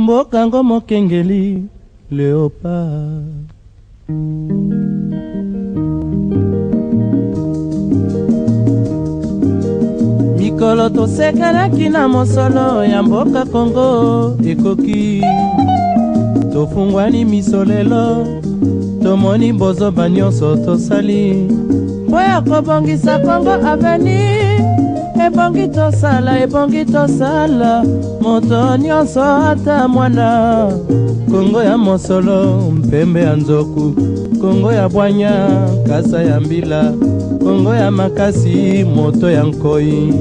Mbokango mokengeli Léopard. Mikolo tosekelaki na mosolo ya mboka Kongo ekoki. Tofungwani misolelo tomoni bozoba nyonso tosali mpo ya kobongisa Kongo aveni. Ebongi tosala moto nyonso ata mwana. Kongo ya mosolo mpembe ya nzoku, Kongo ya bwanya kasa ya mbila, Kongo ya makasi moto ya nkoi.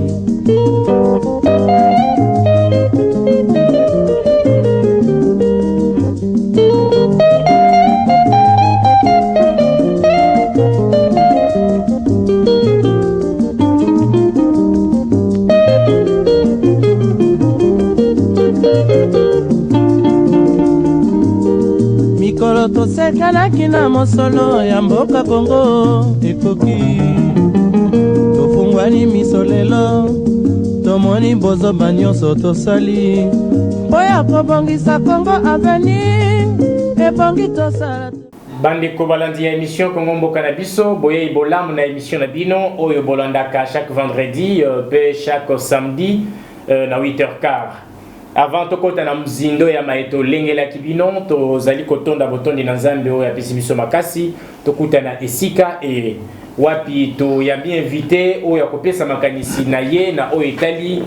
Mikolo tosekelaki na mosolo ya mboka Kongo ekoki. Tofungwani misolelo tomoni bozoba nyonso tosali mpo ya kobongisa Kongo aveni. Ebongi tosala bandeko balandi ya émission Kongo Mboka na biso boye bolamu na émission na bino oyo bolandaka chaque vendredi pe chaque samedi na 8h15. Avant tokota na mzindo ya maeto lengela kibino tozali kotonda botondi na nzambe oyo apesi biso makasi tokuta na esika e wapi to ya bien invité oyo akopesa makanisi na ye na oyo etali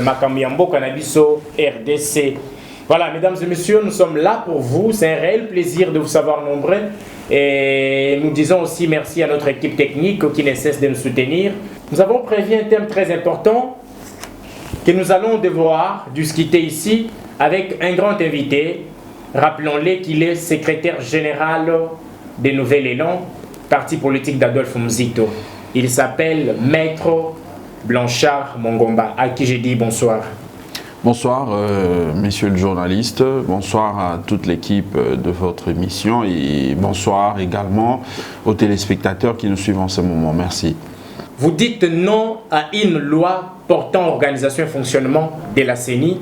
makambo ya mboka na biso RDC. Voilà, mesdames et messieurs, nous sommes là pour vous. C'est un réel plaisir de vous savoir nombreux. Et nous disons aussi merci à notre équipe technique qui ne cesse de nous soutenir. Nous avons prévu un thème très important que nous allons devoir discuter ici avec un grand invité. Rappelons-le qu'il est secrétaire général des Nouvel Élan, parti politique d'Adolphe Mzito. Il s'appelle Maître Blanchard Mongomba, à qui j'ai dit bonsoir. Bonsoir, messieurs le journaliste, bonsoir à toute l'équipe de votre émission et bonsoir également aux téléspectateurs qui nous suivent en ce moment. Merci. Vous dites non à une loi portant organisation et fonctionnement de la CENI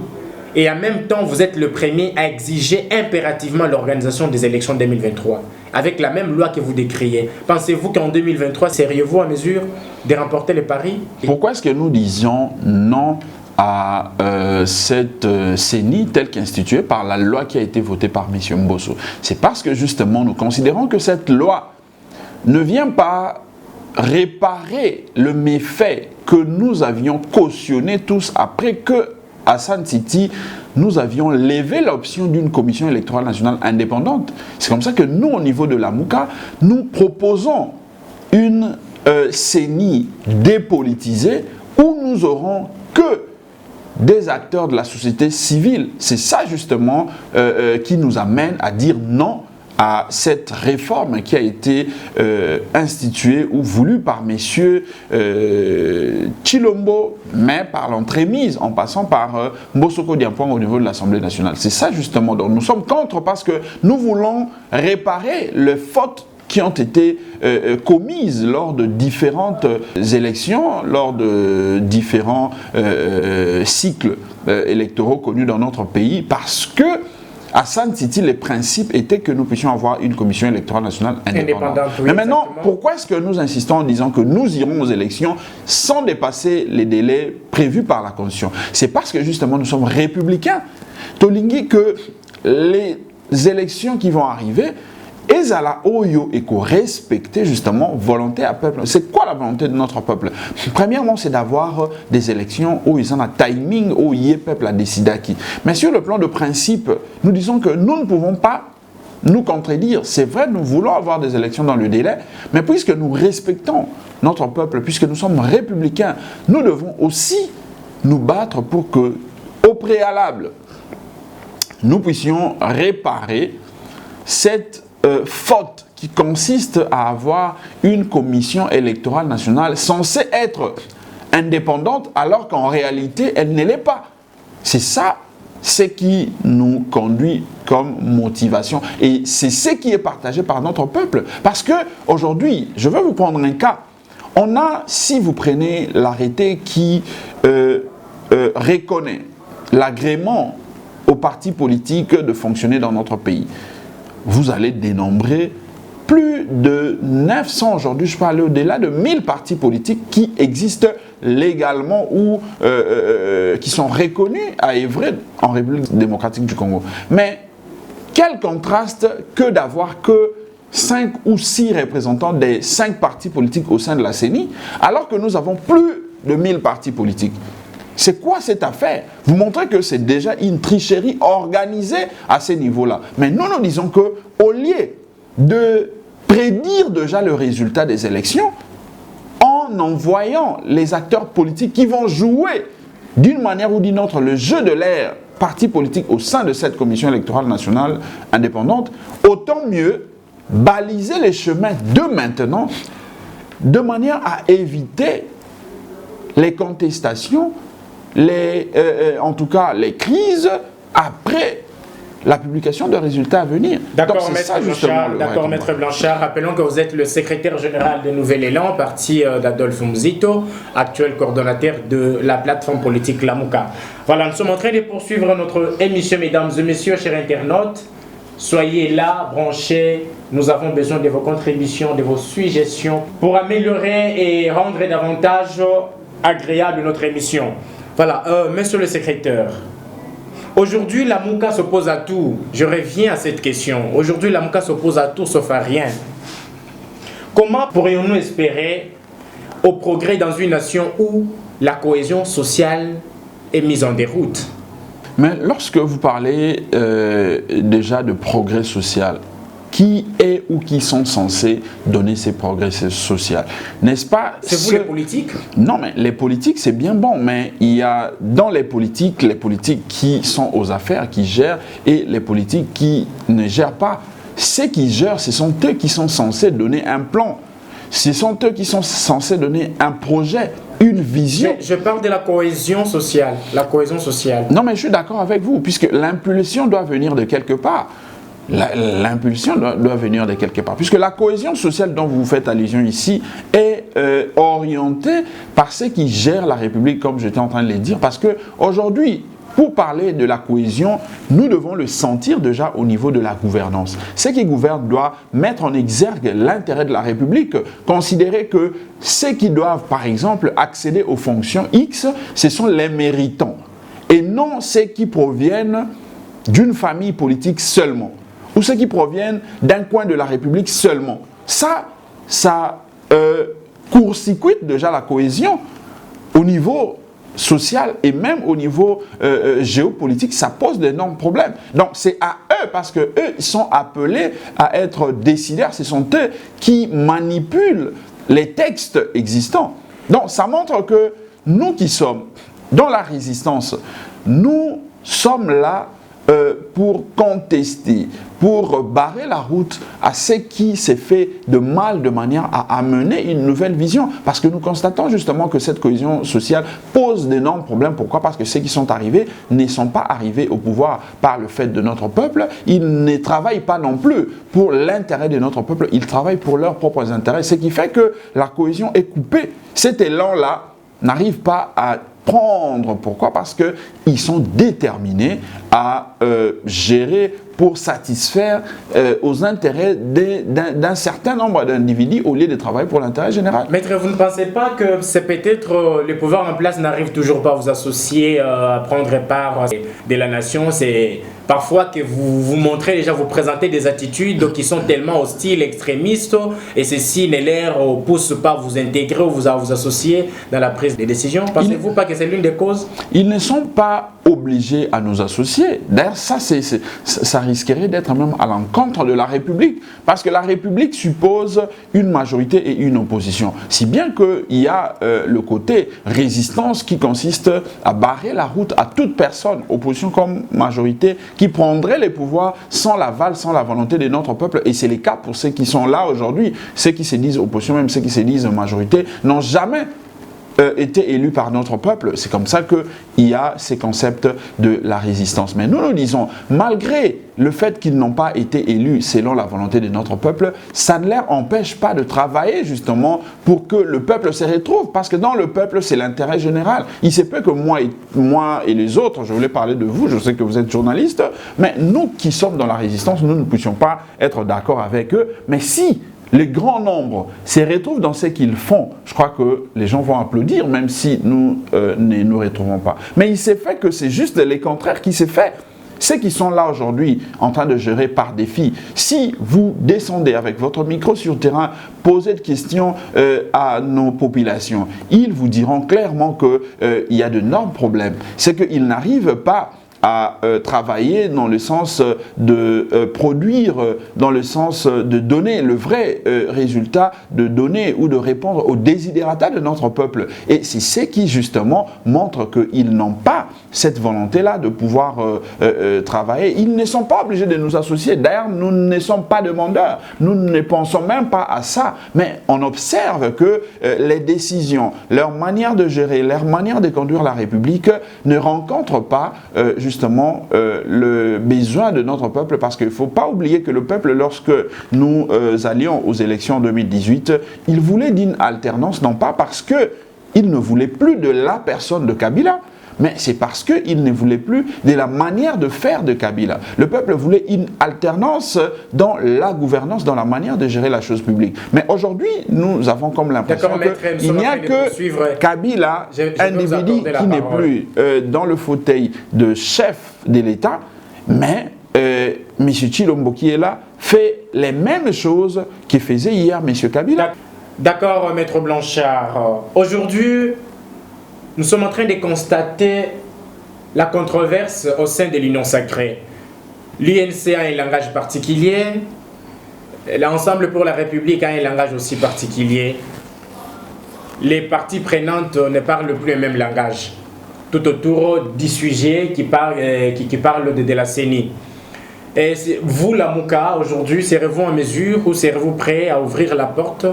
et en même temps vous êtes le premier à exiger impérativement l'organisation des élections 2023 avec la même loi que vous décriez. Pensez-vous qu'en 2023, seriez-vous à mesure de remporter les paris? Pourquoi est-ce que nous disions non à cette CENI telle qu'instituée par la loi qui a été votée par M. Mbosso? C'est parce que justement nous considérons que cette loi ne vient pas réparer le méfait que nous avions cautionné tous après que à San City nous avions levé l'option d'une commission électorale nationale indépendante. C'est comme ça que nous, au niveau de la MOUCA, nous proposons une CENI dépolitisée où nous aurons que des acteurs de la société civile. C'est ça justement qui nous amène à dire non à cette réforme qui a été instituée ou voulue par messieurs Chilombo, mais par l'entremise, en passant par Mbosoko Diampouang au niveau de l'Assemblée nationale. C'est ça justement dont nous sommes contre, parce que nous voulons réparer les fautes qui ont été commises lors de différentes élections, lors de différents cycles électoraux connus dans notre pays, parce que à San City, les principes étaient que nous puissions avoir une commission électorale nationale indépendante. Oui, mais maintenant, exactement. Pourquoi est-ce que nous insistons en disant que nous irons aux élections sans dépasser les délais prévus par la Constitution? C'est parce que justement nous sommes républicains. Tolingi, que les élections qui vont arriver, et à la OYO et qu'on respecte justement volonté à peuple. C'est quoi la volonté de notre peuple? Premièrement, c'est d'avoir des élections où ils ont un timing, où il y a peuple à décider à qui. Mais sur le plan de principe, nous disons que nous ne pouvons pas nous contredire. C'est vrai, nous voulons avoir des élections dans le délai, mais puisque nous respectons notre peuple, puisque nous sommes républicains, nous devons aussi nous battre pour que, au préalable, nous puissions réparer cette faute qui consiste à avoir une commission électorale nationale censée être indépendante alors qu'en réalité elle ne l'est pas. C'est ça ce qui nous conduit comme motivation et c'est ce qui est partagé par notre peuple. Parce que aujourd'hui, je vais vous prendre un cas. On a, si vous prenez l'arrêté qui reconnaît l'agrément au aux partis politiques de fonctionner dans notre pays. Vous allez dénombrer plus de 900 aujourd'hui, je peux aller au-delà de 1000 partis politiques qui existent légalement ou qui sont reconnus à œuvrer en République démocratique du Congo. Mais quel contraste que d'avoir que 5 ou 6 représentants des 5 partis politiques au sein de la CENI, alors que nous avons plus de 1000 partis politiques. C'est quoi cette affaire? Vous montrez que c'est déjà une tricherie organisée à ce niveau-là. Mais nous disons qu'au lieu de prédire déjà le résultat des élections, en envoyant les acteurs politiques qui vont jouer d'une manière ou d'une autre le jeu de l'air parti politique au sein de cette commission électorale nationale indépendante, autant mieux baliser les chemins de maintenant de manière à éviter les contestations, en tout cas les crises après la publication de résultats à venir. D'accord, Maître Blanchard. Rappelons que vous êtes le secrétaire général de Nouvel Élan, parti d'Adolphe Mzito, actuel coordonnateur de la plateforme politique Lamuka. Voilà, nous sommes en train de poursuivre notre émission, mesdames et messieurs, chers internautes. Soyez là, branchez. Nous avons besoin de vos contributions, de vos suggestions pour améliorer et rendre davantage agréable notre émission. Voilà, monsieur le secrétaire. Aujourd'hui, la Mouka s'oppose à tout. Je reviens à cette question. Aujourd'hui, la Mouka s'oppose à tout sauf à rien. Comment pourrions-nous espérer au progrès dans une nation où la cohésion sociale est mise en déroute? Mais lorsque vous parlez déjà de progrès social, qui est ou qui sont censés donner ces progrès sociaux? N'est-ce pas? C'est vous les politiques? Non, mais les politiques, c'est bien bon, mais il y a dans les politiques qui sont aux affaires, qui gèrent, et les politiques qui ne gèrent pas. Ceux qui gèrent, ce sont eux qui sont censés donner un plan. Ce sont eux qui sont censés donner un projet, une vision. Je parle de la cohésion sociale. La cohésion sociale. Non, mais je suis d'accord avec vous, puisque l'impulsion doit venir de quelque part. L'impulsion doit venir de quelque part, puisque la cohésion sociale dont vous faites allusion ici est orientée par ceux qui gèrent la République, comme j'étais en train de le dire, parce qu'aujourd'hui, pour parler de la cohésion, nous devons le sentir déjà au niveau de la gouvernance. Ceux qui gouvernent doivent mettre en exergue l'intérêt de la République, considérer que ceux qui doivent, par exemple, accéder aux fonctions X, ce sont les méritants, et non ceux qui proviennent d'une famille politique seulement, ou ceux qui proviennent d'un coin de la République seulement. Ça court-circuite déjà la cohésion au niveau social et même au niveau géopolitique. Ça pose d'énormes problèmes. Donc c'est à eux, parce qu'eux sont appelés à être décideurs, ce sont eux qui manipulent les textes existants. Donc ça montre que nous qui sommes dans la résistance, nous sommes là pour contester, pour barrer la route à ce qui s'est fait de mal, de manière à amener une nouvelle vision. Parce que nous constatons justement que cette cohésion sociale pose d'énormes problèmes. Pourquoi? Parce que ceux qui sont arrivés ne sont pas arrivés au pouvoir par le fait de notre peuple. Ils ne travaillent pas non plus pour l'intérêt de notre peuple. Ils travaillent pour leurs propres intérêts. Ce qui fait que la cohésion est coupée. Cet élan-là n'arrive pas à prendre. Pourquoi? Parce qu'ils sont déterminés à gérer pour satisfaire aux intérêts d'un certain nombre d'individus au lieu de travailler pour l'intérêt général. Maître, vous ne pensez pas que c'est peut-être les pouvoirs en place n'arrivent toujours pas à vous associer, à prendre part de la nation? C'est parfois que vous montrez déjà, vous présentez des attitudes qui sont tellement hostiles, extrémistes, et ceci ne les pousse pas à vous intégrer ou à vous associer dans la prise des décisions. Pensez-vous pas que c'est l'une des causes? Ils ne sont pas obligés à nous associer. D'ailleurs, ça risquerait d'être même à l'encontre de la République, parce que la République suppose une majorité et une opposition. Si bien qu'il y a le côté résistance qui consiste à barrer la route à toute personne, opposition comme majorité, qui prendrait les pouvoirs sans l'aval, sans la volonté de notre peuple. Et c'est le cas pour ceux qui sont là aujourd'hui. Ceux qui se disent opposition, même ceux qui se disent majorité, n'ont jamais été élus par notre peuple. C'est comme ça qu'il y a ces concepts de la résistance. Mais nous disons, malgré le fait qu'ils n'ont pas été élus selon la volonté de notre peuple, ça ne leur empêche pas de travailler justement pour que le peuple se retrouve. Parce que dans le peuple, c'est l'intérêt général. Il se peut que moi et les autres, je voulais parler de vous, je sais que vous êtes journaliste, mais nous qui sommes dans la résistance, nous ne puissions pas être d'accord avec eux. Mais si le grand nombre se retrouve dans ce qu'ils font, je crois que les gens vont applaudir, même si nous ne nous retrouvons pas. Mais il s'est fait que c'est juste le contraire qui s'est fait. Ceux qui sont là aujourd'hui en train de gérer par défi, si vous descendez avec votre micro sur le terrain, posez des questions à nos populations, ils vous diront clairement qu'il y a d'énormes problèmes. C'est qu'ils n'arrivent pas à travailler dans le sens de produire, dans le sens de donner le vrai résultat, de donner ou de répondre aux desiderata de notre peuple. Et c'est ce qui justement montre qu'ils n'ont pas cette volonté-là de pouvoir travailler. Ils ne sont pas obligés de nous associer. D'ailleurs, nous ne sommes pas demandeurs. Nous ne pensons même pas à ça. Mais on observe que les décisions, leur manière de gérer, leur manière de conduire la République ne rencontrent pas justement le besoin de notre peuple, parce qu'il ne faut pas oublier que le peuple, lorsque nous allions aux élections en 2018, il voulait d'une alternance, non pas parce qu'il ne voulait plus de la personne de Kabila, mais c'est parce qu'il ne voulait plus de la manière de faire de Kabila. Le peuple voulait une alternance dans la gouvernance, dans la manière de gérer la chose publique. Mais aujourd'hui, nous avons comme l'impression qu'il n'y a que Kabila, individu qui n'est plus dans le fauteuil de chef de l'État, mais M. Tshilombo qui est là fait les mêmes choses que faisait hier M. Kabila. D'accord, Maître Blanchard. Aujourd'hui, nous sommes en train de constater la controverse au sein de l'Union sacrée. L'UNC a un langage particulier, l'Ensemble pour la République a un langage aussi particulier. Les parties prenantes ne parlent plus le même langage, tout autour du sujet qui parle de la CENI. Et vous, la Mouka, aujourd'hui, serez-vous en mesure ou serez-vous prêt à ouvrir la porte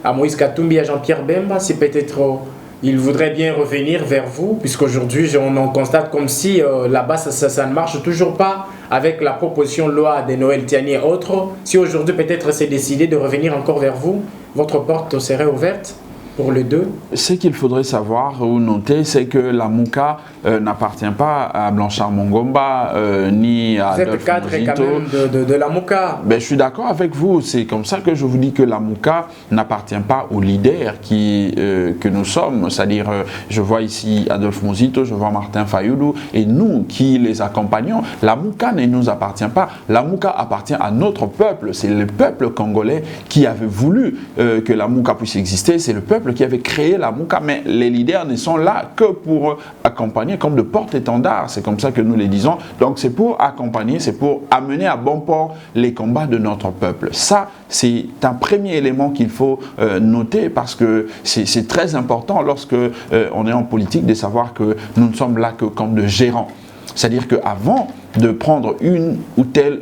à Moïse Katumbi et à Jean-Pierre Bemba si peut-être il voudrait bien revenir vers vous, puisqu'aujourd'hui on constate comme si là-bas ça ne marche toujours pas avec la proposition de loi de Noël Tiani et autres. Si aujourd'hui peut-être c'est décidé de revenir encore vers vous, votre porte serait ouverte pour les deux? Ce qu'il faudrait savoir ou noter, c'est que la Mouka n'appartient pas à Blanchard Mongomba ni à Adolphe Mozito. Vous êtes cadre quand même de la Mouka. Ben, je suis d'accord avec vous. C'est comme ça que je vous dis que la Mouka n'appartient pas aux leaders que nous sommes. C'est-à-dire, je vois ici Adolphe Mozito, je vois Martin Fayoulou, et nous qui les accompagnons, la Mouka ne nous appartient pas. La Mouka appartient à notre peuple. C'est le peuple congolais qui avait voulu que la Mouka puisse exister. C'est le peuple qui avait créé la Mouka, mais les leaders ne sont là que pour accompagner comme de porte-étendard, c'est comme ça que nous les disons. Donc c'est pour accompagner, c'est pour amener à bon port les combats de notre peuple. Ça, c'est un premier élément qu'il faut noter, parce que c'est très important lorsque on est en politique de savoir que nous ne sommes là que comme de gérants. C'est-à-dire qu'avant de prendre une ou telle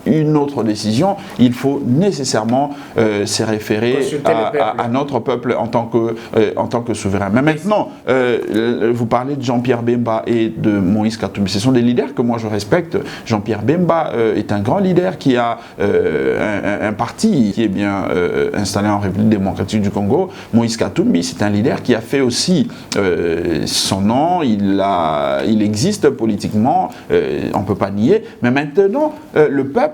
une autre décision, il faut nécessairement se référer à notre peuple en tant que souverain. Mais maintenant, vous parlez de Jean-Pierre Bemba et de Moïse Katumbi. Ce sont des leaders que moi je respecte. Jean-Pierre Bemba est un grand leader qui a un parti qui est bien installé en République démocratique du Congo. Moïse Katumbi, c'est un leader qui a fait aussi son nom, il existe politiquement, on ne peut pas nier. Mais maintenant, le peuple,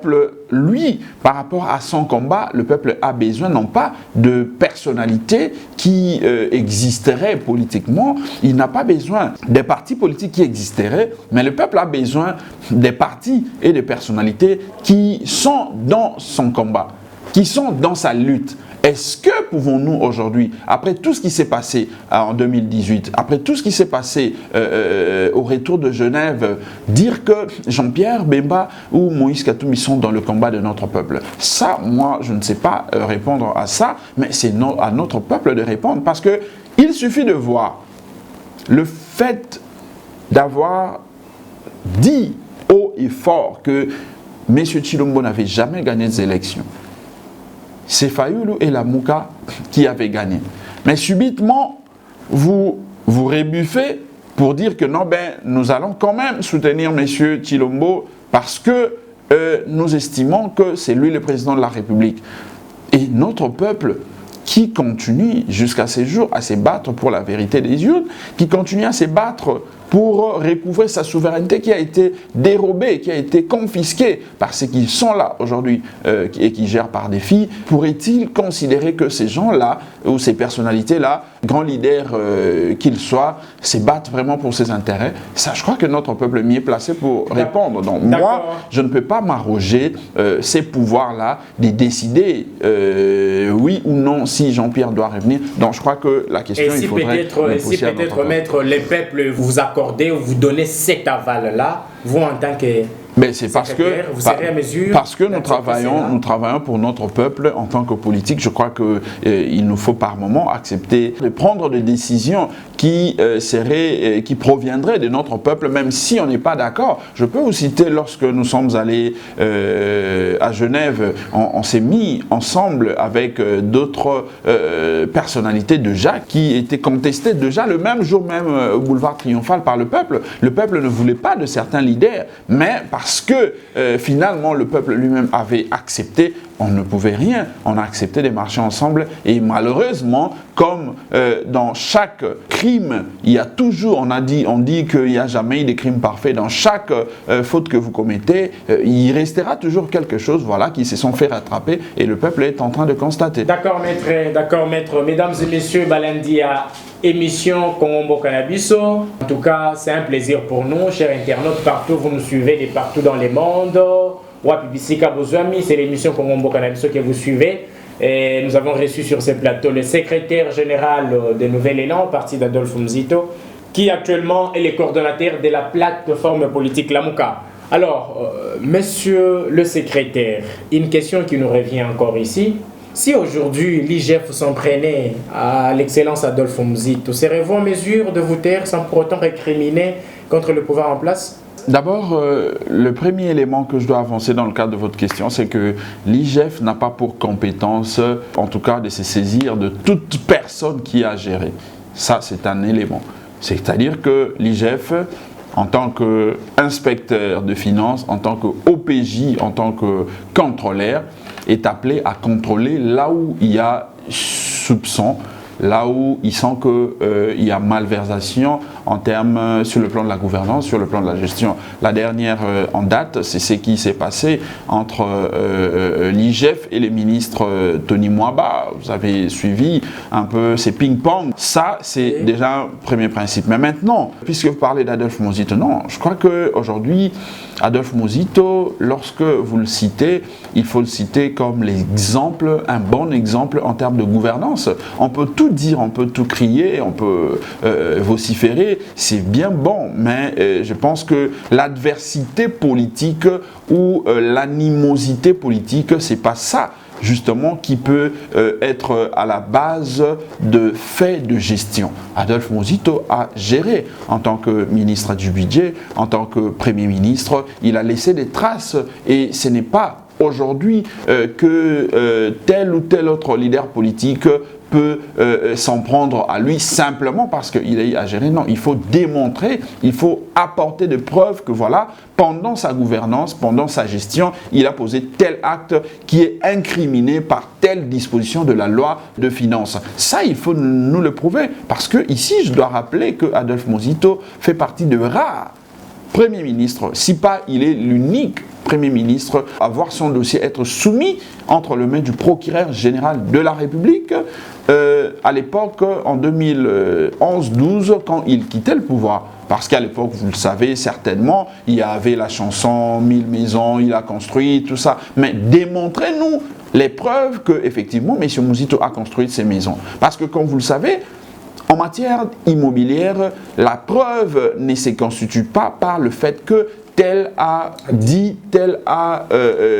lui, par rapport à son combat, le peuple a besoin non pas de personnalités qui existeraient politiquement, il n'a pas besoin des partis politiques qui existeraient, mais le peuple a besoin des partis et des personnalités qui sont dans son combat, qui sont dans sa lutte. Est-ce que pouvons-nous aujourd'hui, après tout ce qui s'est passé en 2018, après tout ce qui s'est passé au retour de Genève, dire que Jean-Pierre Bemba ou Moïse Katumbi sont dans le combat de notre peuple? Ça, moi, je ne sais pas répondre à ça, mais c'est à notre peuple de répondre, parce qu'il suffit de voir le fait d'avoir dit haut et fort que M. Tshilombo n'avait jamais gagné des élections. C'est Fayoulou et la Mouka qui avaient gagné. Mais subitement, vous rébuffez pour dire que non, nous allons quand même soutenir M. Tshilombo parce que nous estimons que c'est lui le président de la République. Et notre peuple qui continue jusqu'à ces jours à se battre pour la vérité des urnes, qui continue à se battre pour recouvrer sa souveraineté qui a été dérobée, qui a été confisquée par ceux qui sont là aujourd'hui et qui gèrent par défi, pourrait-il considérer que ces gens-là, ou ces personnalités-là, grands leaders qu'ils soient, se battent vraiment pour ses intérêts? Ça, je crois que notre peuple est mieux placé pour répondre. Donc moi, je ne peux pas m'arroger ces pouvoirs-là de décider oui ou non si Jean-Pierre doit revenir. Donc je crois que la question, il faudrait... Et si peut-être, maître, les peuples vous accordez ou vous donnez cet aval-là, vous en tant que... Mais c'est parce que nous travaillons pour notre peuple en tant que politique. Je crois qu'il nous faut par moment accepter de prendre des décisions qui proviendraient de notre peuple, même si on n'est pas d'accord. Je peux vous citer, lorsque nous sommes allés à Genève, on s'est mis ensemble avec d'autres personnalités déjà qui étaient contestées déjà le même jour même au boulevard Triomphal par le peuple. Le peuple ne voulait pas de certains leaders, mais parce que finalement le peuple lui-même avait accepté, on ne pouvait rien, on a accepté de marcher ensemble et malheureusement, comme dans chaque crime, il y a toujours, on dit qu'il n'y a jamais eu de crime parfait, dans chaque faute que vous commettez, il restera toujours quelque chose, voilà, qui se sont fait rattraper et le peuple est en train de constater. D'accord maître, mesdames et messieurs, Balandia, émission Congo Cannabiso. En tout cas, c'est un plaisir pour nous, chers internautes, partout vous nous suivez, de partout dans le monde. Wapibisika Bozwami, c'est l'émission Congo Cannabiso que vous suivez. Et nous avons reçu sur ce plateau le secrétaire général de Nouvel Élan, parti d'Adolphe Muzito, qui actuellement est le coordonnateur de la plateforme politique Lamuka. Alors, monsieur le secrétaire, une question qui nous revient encore ici. Si aujourd'hui l'IGF s'en prenait à l'excellence Adolphe Muzito, serez-vous en mesure de vous taire sans pour autant récriminer contre le pouvoir en place? D'abord, le premier élément que je dois avancer dans le cadre de votre question, c'est que l'IGF n'a pas pour compétence, en tout cas, de se saisir de toute personne qui a géré. Ça, c'est un élément. C'est-à-dire que l'IGF, en tant qu'inspecteur de finances, en tant qu'OPJ, en tant que contrôleur, est appelé à contrôler là où il y a soupçon, là où il sent qu'il y a malversation en termes sur le plan de la gouvernance, sur le plan de la gestion. La dernière en date, c'est ce qui s'est passé entre l'IGF et le ministre Tony Mwaba. Vous avez suivi un peu ces ping-pong. Ça, c'est déjà un premier principe. Mais maintenant, puisque vous parlez d'Adolphe Muzito, non, je crois qu'aujourd'hui, Adolphe Muzito, lorsque vous le citez, il faut le citer comme l'exemple, un bon exemple en termes de gouvernance. On peut tout dire, on peut tout crier, on peut vociférer, c'est bien bon, mais je pense que l'adversité politique ou l'animosité politique, c'est pas ça justement qui peut être à la base de faits de gestion. Adolphe Muzito a géré en tant que ministre du budget, en tant que Premier ministre, il a laissé des traces et ce n'est pas aujourd'hui que tel ou tel autre leader politique peut s'en prendre à lui simplement parce qu'il a géré. Non, il faut démontrer, il faut apporter des preuves que voilà, pendant sa gouvernance, pendant sa gestion, il a posé tel acte qui est incriminé par telle disposition de la loi de finances. Ça, il faut nous le prouver parce que ici, je dois rappeler que Adolphe Muzito fait partie de rares Premier ministre, si pas il est l'unique Premier ministre à voir son dossier être soumis entre les mains du procureur général de la République à l'époque, en 2011-12, quand il quittait le pouvoir. Parce qu'à l'époque, vous le savez certainement, il y avait la chanson « 1000 maisons, il a construit », tout ça. Mais démontrez-nous les preuves qu'effectivement, M. Muzito a construit ces maisons. Parce que, comme vous le savez, en matière immobilière, la preuve ne se constitue pas par le fait que tel a dit, tel a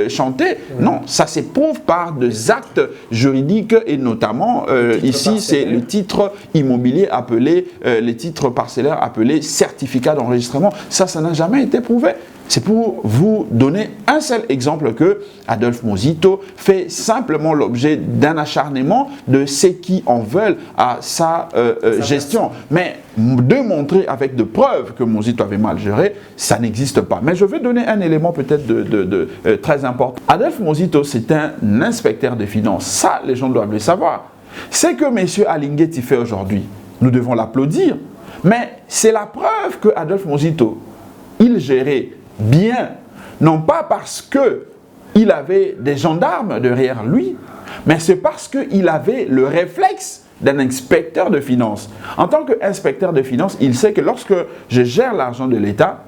chanté. Non, ça s'éprouve par des actes juridiques et notamment, ici, c'est le titre immobilier appelé, les titres parcellaires appelés certificats d'enregistrement. Ça n'a jamais été prouvé. C'est pour vous donner un seul exemple que Adolphe Muzito fait simplement l'objet d'un acharnement de ceux qui en veulent à sa gestion. Mais de montrer avec de preuves que Muzito avait mal géré, ça n'existe pas. Mais je vais donner un élément peut-être très important. Adolphe Muzito, c'est un inspecteur des finances. Ça, les gens doivent le savoir. C'est que M. Alinguetti fait aujourd'hui. Nous devons l'applaudir. Mais c'est la preuve que Adolphe Muzito, il gérait bien, non pas parce qu'il avait des gendarmes derrière lui, mais c'est parce qu'il avait le réflexe d'un inspecteur de finances. En tant qu'inspecteur de finances, il sait que lorsque je gère l'argent de l'État,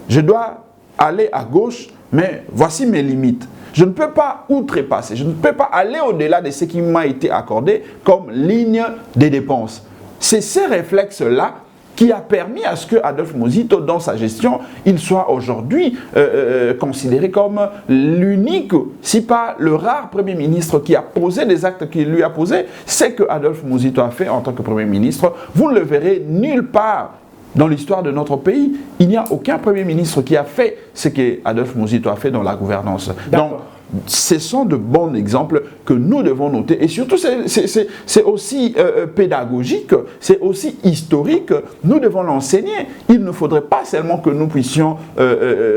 je dois aller à gauche, mais voici mes limites. Je ne peux pas outrepasser, je ne peux pas aller au-delà de ce qui m'a été accordé comme ligne des dépenses. C'est ces réflexes-là qui a permis à ce que Adolphe Muzito, dans sa gestion, il soit aujourd'hui considéré comme l'unique, si pas le rare Premier ministre qui a posé des actes qu'il lui a posés. C'est que Adolphe Muzito a fait en tant que Premier ministre. Vous ne le verrez nulle part dans l'histoire de notre pays. Il n'y a aucun Premier ministre qui a fait ce que Adolphe Muzito a fait dans la gouvernance. Donc, ce sont de bons exemples que nous devons noter. Et surtout, c'est aussi pédagogique, c'est aussi historique. Nous devons l'enseigner. Il ne faudrait pas seulement que nous puissions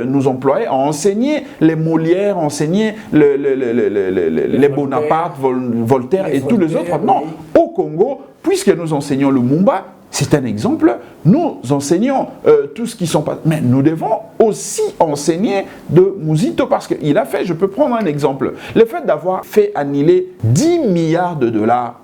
nous employer à enseigner les Molières, enseigner les Bonaparte, Voltaire et tous les autres. Non, au Congo, puisque nous enseignons le Mumba, c'est un exemple, nous enseignons tout ce qui sont pas... Mais nous devons aussi enseigner de Muzito parce qu'il a fait, je peux prendre un exemple, le fait d'avoir fait annuler 10 milliards de dollars,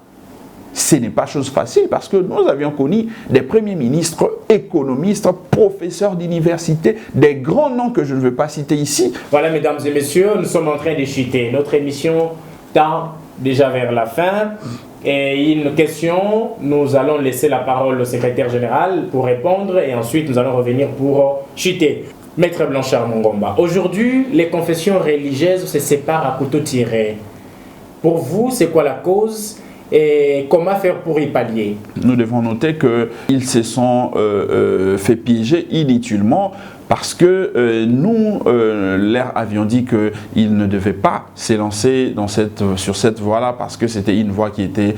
ce n'est pas chose facile parce que nous avions connu des premiers ministres, économistes, professeurs d'université, des grands noms que je ne veux pas citer ici. Voilà, mesdames et messieurs, nous sommes en train de chuter. Notre émission tend déjà vers la fin. Et une question, nous allons laisser la parole au secrétaire général pour répondre et ensuite nous allons revenir pour chuter. Maître Blanchard Mongomba, aujourd'hui, les confessions religieuses se séparent à couteau tiré. Pour vous, c'est quoi la cause et comment faire pour y pallier? Nous devons noter qu'ils se sont fait piéger inutilement parce que nous leur avions dit qu'ils ne devaient pas s'élancer sur cette voie-là parce que c'était une voie qui était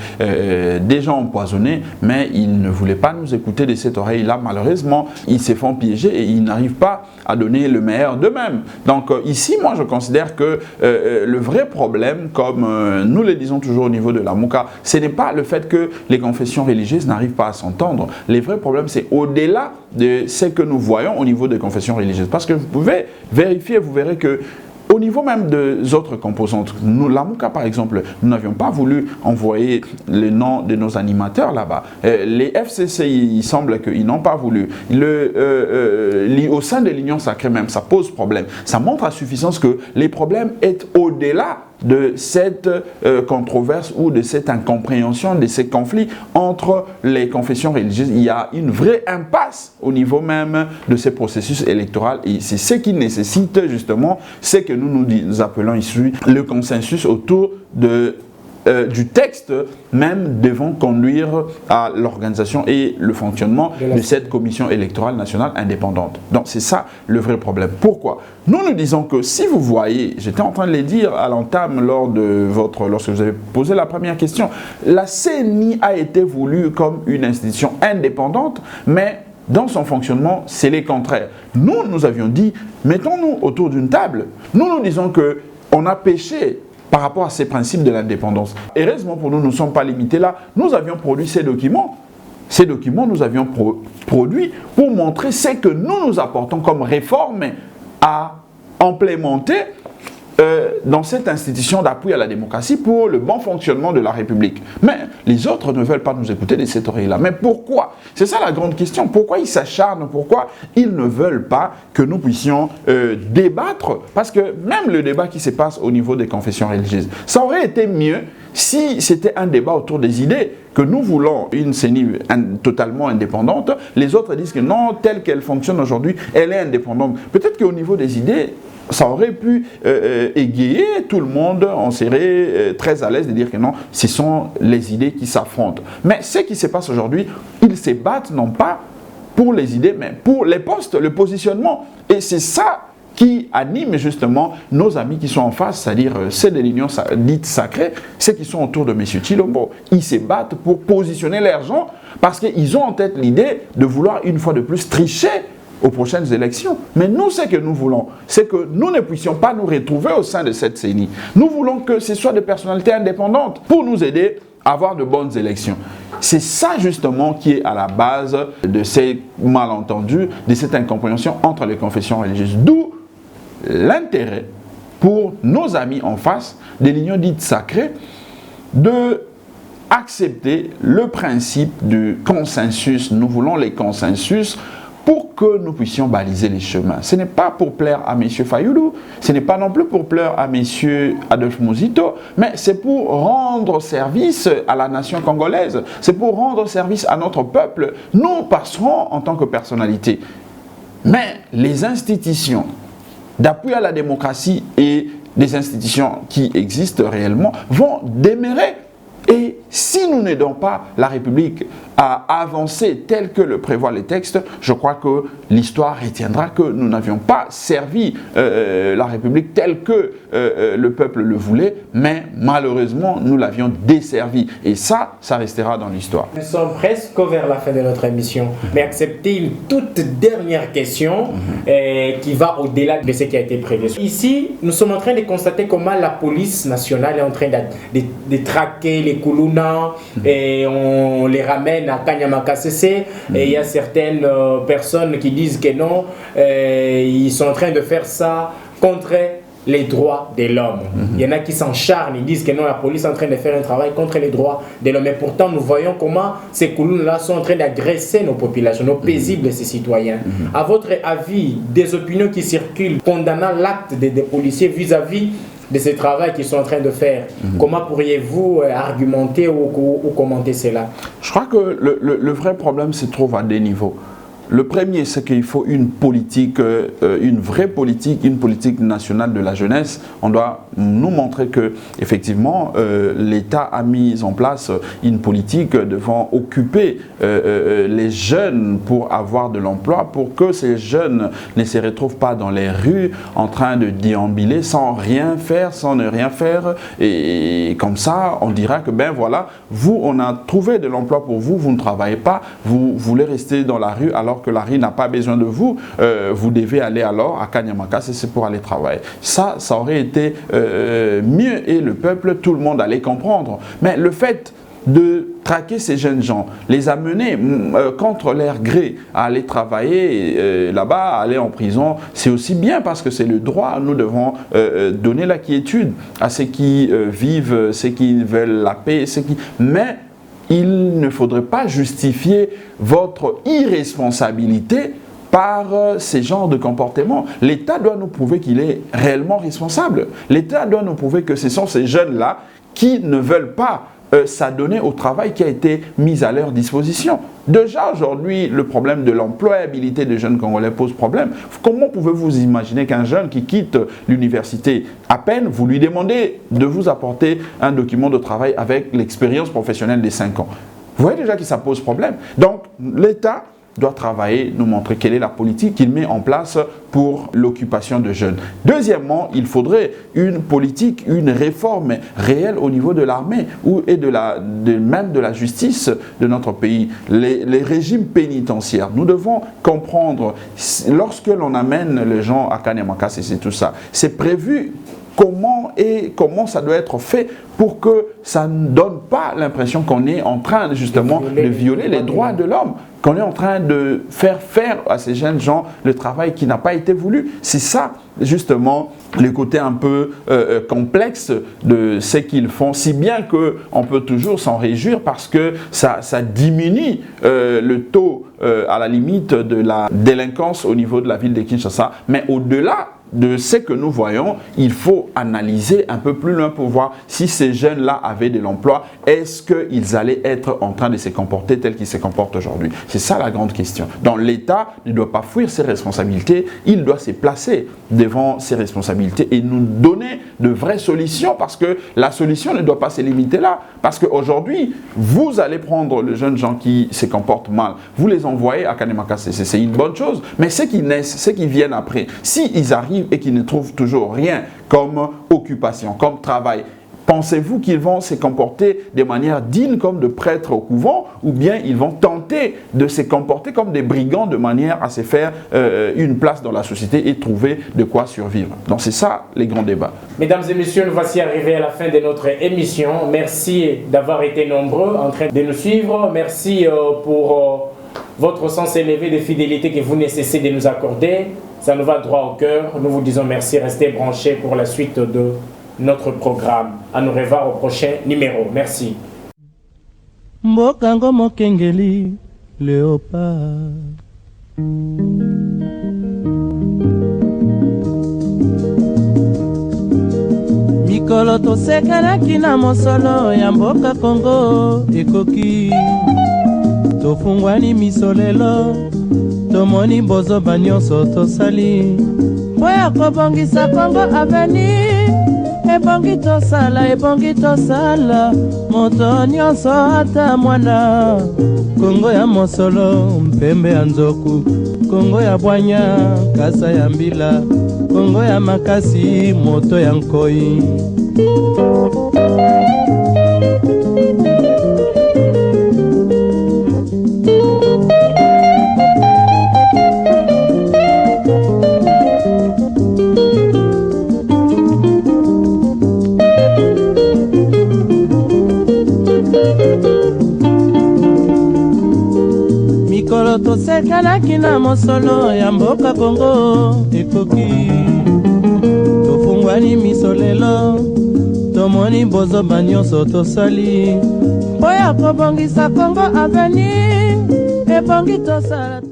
déjà empoisonnée, mais ils ne voulaient pas nous écouter de cette oreille-là. Malheureusement, ils se font piéger et ils n'arrivent pas à donner le meilleur d'eux-mêmes. Donc ici, moi, je considère que le vrai problème, comme nous le disons toujours au niveau de la Mouka, ce n'est pas le fait que les confessions religieuses n'arrivent pas à s'entendre. Les vrais problèmes, c'est au-delà de ce que nous voyons au niveau des confessions religieuses. Parce que vous pouvez vérifier, vous verrez que au niveau même des autres composantes, nous, la Mouka par exemple, nous n'avions pas voulu envoyer les noms de nos animateurs là-bas. Les FCC, il semble qu'ils n'ont pas voulu. Au sein de l'Union sacrée même, ça pose problème. Ça montre à suffisance que les problèmes sont au-delà de cette controverse ou de cette incompréhension, de ces conflits entre les confessions religieuses. Il y a une vraie impasse au niveau même de ces processus électoraux et c'est ce qui nécessite justement ce que nous appelons ici le consensus autour du texte même devant conduire à l'organisation et le fonctionnement de cette commission électorale nationale indépendante. Donc c'est ça le vrai problème. Pourquoi? Nous disons que si vous voyez, j'étais en train de le dire à l'entame lorsque vous avez posé la première question, la CENI a été voulue comme une institution indépendante, mais dans son fonctionnement, c'est le contraire. Nous avions dit, mettons-nous autour d'une table. Nous disons qu'on a péché par rapport à ces principes de l'indépendance. Heureusement pour nous, nous ne sommes pas limités là. Nous avions produit ces documents. Ces documents, nous avions produit pour montrer ce que nous apportons comme réforme à implémenter dans cette institution d'appui à la démocratie pour le bon fonctionnement de la République. Mais les autres ne veulent pas nous écouter de cette oreille-là. Mais pourquoi? C'est ça la grande question. Pourquoi ils s'acharnent? Pourquoi ils ne veulent pas que nous puissions débattre? Parce que même le débat qui se passe au niveau des confessions religieuses, ça aurait été mieux si c'était un débat autour des idées, que nous voulons une CENI totalement indépendante. Les autres disent que non, telle qu'elle fonctionne aujourd'hui, elle est indépendante. Peut-être qu'au niveau des idées, ça aurait pu égayer tout le monde, on serait très à l'aise de dire que non, ce sont les idées qui s'affrontent. Mais ce qui se passe aujourd'hui, ils se battent non pas pour les idées, mais pour les postes, le positionnement. Et c'est ça qui anime justement nos amis qui sont en face, c'est-à-dire ceux de l'Union dite sacrée, ceux qui sont autour de M. Tshilombo. Ils se battent pour positionner leurs gens parce qu'ils ont en tête l'idée de vouloir une fois de plus tricher aux prochaines élections. Mais nous, ce que nous voulons, c'est que nous ne puissions pas nous retrouver au sein de cette CENI. Nous voulons que ce soit des personnalités indépendantes pour nous aider à avoir de bonnes élections. C'est ça justement qui est à la base de ces malentendus, de cette incompréhension entre les confessions religieuses. D'où l'intérêt pour nos amis en face des l'Union dite sacrée de accepter le principe du consensus. Nous voulons les consensus pour que nous puissions baliser les chemins. Ce n'est pas pour plaire à M. Fayulu, ce n'est pas non plus pour plaire à M. Adolphe Muzito, mais c'est pour rendre service à la nation congolaise, c'est pour rendre service à notre peuple. Nous passerons en tant que personnalité. Mais les institutions d'appui à la démocratie et des institutions qui existent réellement vont demeurer. Et si nous n'aidons pas la République à avancer tel que le prévoient les textes, je crois que l'histoire retiendra que nous n'avions pas servi la République telle que le peuple le voulait, mais malheureusement nous l'avions desservi. Et ça restera dans l'histoire. Nous sommes presque vers la fin de notre émission, mais acceptez une toute dernière question qui va au-delà de ce qui a été prévu. Ici, nous sommes en train de constater comment la police nationale est en train de traquer les Kuluna et on les ramène à Kanyama-KCC et il y a certaines personnes qui disent que non, ils sont en train de faire ça contre les droits de l'homme. Il y en a qui s'en charnent, ils disent que non, la police est en train de faire un travail contre les droits de l'homme. Et pourtant, nous voyons comment ces Kuluna-là sont en train d'agresser nos populations, nos paisibles, ces citoyens. À votre avis, des opinions qui circulent condamnant l'acte des policiers vis-à-vis de ce travail qu'ils sont en train de faire. Comment pourriez-vous argumenter ou commenter cela? Je crois que le vrai problème se trouve à deux niveaux. Le premier, c'est qu'il faut une politique, une vraie politique, une politique nationale de la jeunesse. On doit nous montrer que, effectivement, l'État a mis en place une politique devant occuper les jeunes pour avoir de l'emploi, pour que ces jeunes ne se retrouvent pas dans les rues en train de déambuler sans rien faire, sans ne rien faire. Et comme ça, on dira que, ben voilà, vous, on a trouvé de l'emploi pour vous, vous ne travaillez pas, vous voulez rester dans la rue alors que la rue n'a pas besoin de vous, vous devez aller alors à Kanyama-KCC pour aller travailler. Ça aurait été mieux et le peuple, tout le monde allait comprendre. Mais le fait de traquer ces jeunes gens, les amener contre leur gré à aller travailler là-bas, à aller en prison, c'est aussi bien parce que c'est le droit. Nous devons donner la quiétude à ceux qui vivent, ceux qui veulent la paix, mais il ne faudrait pas justifier votre irresponsabilité par ces genres de comportements. L'État doit nous prouver qu'il est réellement responsable. L'État doit nous prouver que ce sont ces jeunes-là qui ne veulent pas s'adonner au travail qui a été mis à leur disposition. Déjà aujourd'hui, le problème de l'employabilité des jeunes Congolais pose problème. Comment pouvez-vous imaginer qu'un jeune qui quitte l'université, à peine vous lui demandez de vous apporter un document de travail avec l'expérience professionnelle des 5 ans? Vous voyez déjà que ça pose problème. Donc l'État doit travailler, nous montrer quelle est la politique qu'il met en place pour l'occupation de jeunes. Deuxièmement, il faudrait une politique, une réforme réelle au niveau de l'armée et même de la justice de notre pays. Les régimes pénitentiaires, nous devons comprendre, lorsque l'on amène les gens à Kanyama-KCC, tout ça, c'est prévu comment ça doit être fait pour que ça ne donne pas l'impression qu'on est en train justement de violer les droits de l'homme, qu'on est en train de faire à ces jeunes gens le travail qui n'a pas été voulu. C'est ça justement le côté un peu complexe de ce qu'ils font, si bien qu'on peut toujours s'en réjouir parce que ça diminue le taux à la limite de la délinquance au niveau de la ville de Kinshasa. Mais au-delà de ce que nous voyons, il faut analyser un peu plus loin pour voir si ces jeunes-là avaient de l'emploi, est-ce qu'ils allaient être en train de se comporter tels qu'ils se comportent aujourd'hui? C'est ça la grande question. Donc l'État ne doit pas fuir ses responsabilités, il doit se placer devant ses responsabilités et nous donner de vraies solutions parce que la solution ne doit pas se limiter là. Parce qu'aujourd'hui, vous allez prendre les jeunes gens qui se comportent mal, vous les envoyez à Kanyama-KCC, c'est une bonne chose, mais ceux qui naissent, ceux qui viennent après, s'ils arrivent arrivent et qui ne trouvent toujours rien comme occupation, comme travail. Pensez-vous qu'ils vont se comporter de manière digne comme de prêtres au couvent, ou bien ils vont tenter de se comporter comme des brigands de manière à se faire une place dans la société et trouver de quoi survivre? Donc c'est ça les grands débats. Mesdames et messieurs, nous voici arrivés à la fin de notre émission. Merci d'avoir été nombreux en train de nous suivre. Merci pour votre sens élevé de fidélité que vous ne cessez de nous accorder. Ça nous va droit au cœur. Nous vous disons merci. Restez branchés pour la suite de notre programme. À nous revoir au prochain numéro. Merci. Mbokango mokengeli Léopard. Mikolo tosekanaki na mosolo ya mboka Kongo ekoki. Tofungwani misolelo tomoni bozoba nyonso tosali po ya kobongisa Kongo Avenir. Ebongi tosala moto nyonso ata mwana. Kongo ya mosolo mpembe ya nzoku, Kongo ya bwanya kasa ya mbila, Kongo ya makasi moto ya nkoi. Mikolo tosekanaki na mosolo ya mboka Kongo ekoki. Tofungwani misolelo tomoni bozoba nyonso tosali po ya kobongisa Kongo Avenir. Ebongi tosala